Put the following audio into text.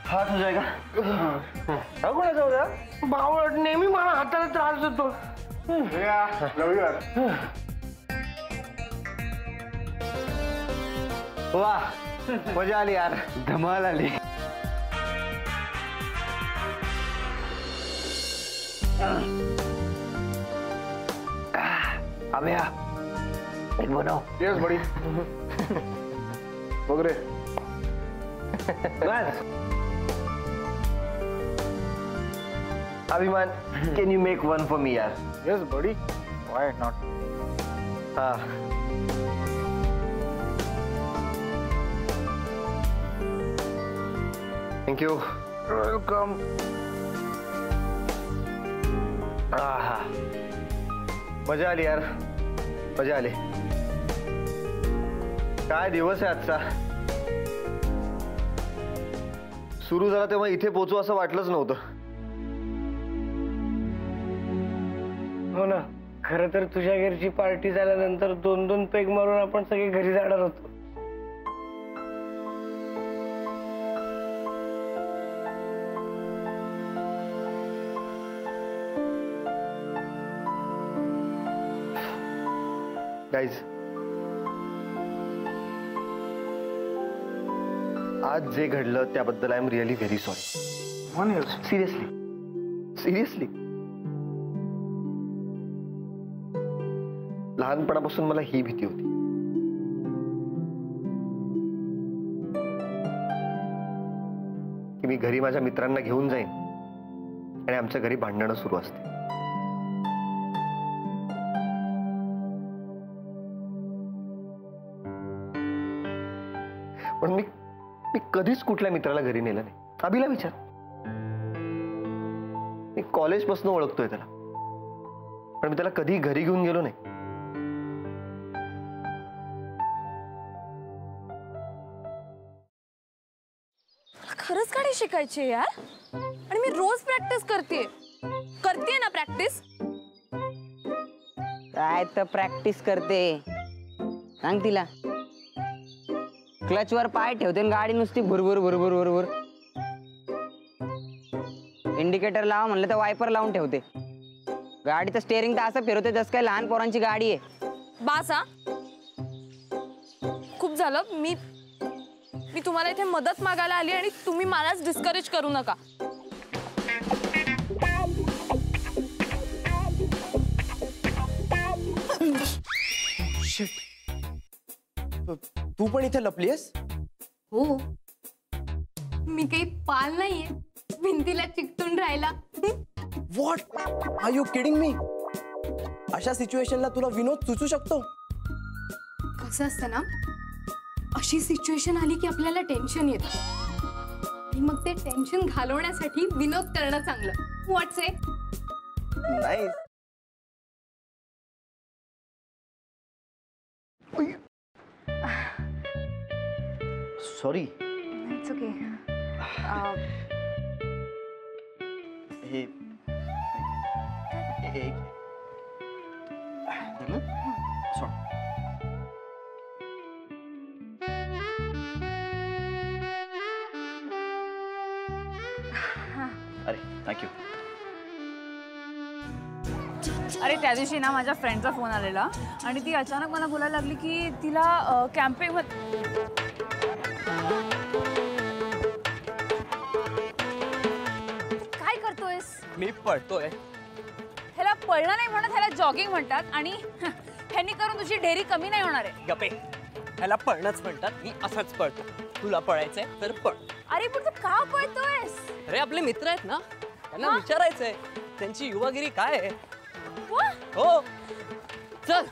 हात हो जाएगा. कोणाचा होता? बावळट नेहमी मला हाताला त्रास देतो. वाह, मजा आली यार, धमाल आली. अभ्या एक बनव. यस बडी. बघ रे. बस. अभिमान, can you make one for me यार? Yes buddy. Why not? हाँ. Thank you. Welcome. आहा. मजा आली यार, मजा आली. काय दिवस आहे आजचा. सुरू झाला तेव्हा इथे पोहोचू असं वाटलंच नव्हतं. हो ना, खरं तर तुझ्या घरची पार्टी झाल्यानंतर 2-2 पेग मारून आपण सगळे घरी जाणार होतो. गाइज, आज जे घडलं त्याबद्दल I am really very sorry. Seriously seriously. लहानपणापासून मला ही भीती होती की मी घरी माझ्या मित्रांना घेऊन जाईन आणि आमच्या घरी भांडणं सुरू असते. पण मी कधीच कुठल्या मित्राला घरी नेलं नाही. अभिला विचार, मी कॉलेजपासून ओळखतोय त्याला, पण मी त्याला कधी घरी घेऊन गेलो नाही. खरंच गाडी शिकायची यार, आणि मी रोज प्रॅक्टिस करते ना. प्रॅक्टिस काय तर प्रॅक्टिस करते, सांग तिला. क्लचवर पाय ठेवते आणि गाडी नुसती भुरभुर भुरभुर भुरभुर. इंडिकेटर लावा म्हणलं तर वायपर लावून ठेवते. गाडीचं स्टेअरिंग तर असं फिरवते जसं काय लहान पोरांची गाडी आहे. बासा, खूप झालं. मी तुम्हाला इथे मदत मागायला आली आणि तुम्ही मलाच डिस्करेज करू नका. तू पण इथे लपलीयस? हो, मी काही पाल नाहीये भिंतीला चिकटून राहिला. What are you kidding me? अशा सिच्युएशनला तुला विनोद सुचू शकतो? कसं असतं ना, अशी सिच्युएशन आली की आपल्याला टेन्शन येतं आणि मग ते टेन्शन घालवण्यासाठी विनोद करणं चांगलं. व्हॉट्स इट? नाही. सॉरी. It's okay. हे अरे थँक्यू. अरे त्या दिवशी ना माझ्या फ्रेंडचा फोन आलेला आणि ती अचानक मला बोलायला लागली की तिला कॅम्पिंग काय करतोयस? मी पळतोय. ह्याला पळणं नाही म्हणत, ह्याला जॉगिंग म्हणतात. आणि ह्यांनी करून तुझी ढेरी कमी नाही होणार आहे. गप्पे, ह्याला पळणंच म्हणतात. मी असंच पळतो. तुला पळायचंय तर पळ. अरे पण तू का पळतोयस? अरे आपले मित्र आहेत ना, त्यांना विचारायचंय त्यांची युवागिरी काय आहे. हो चल.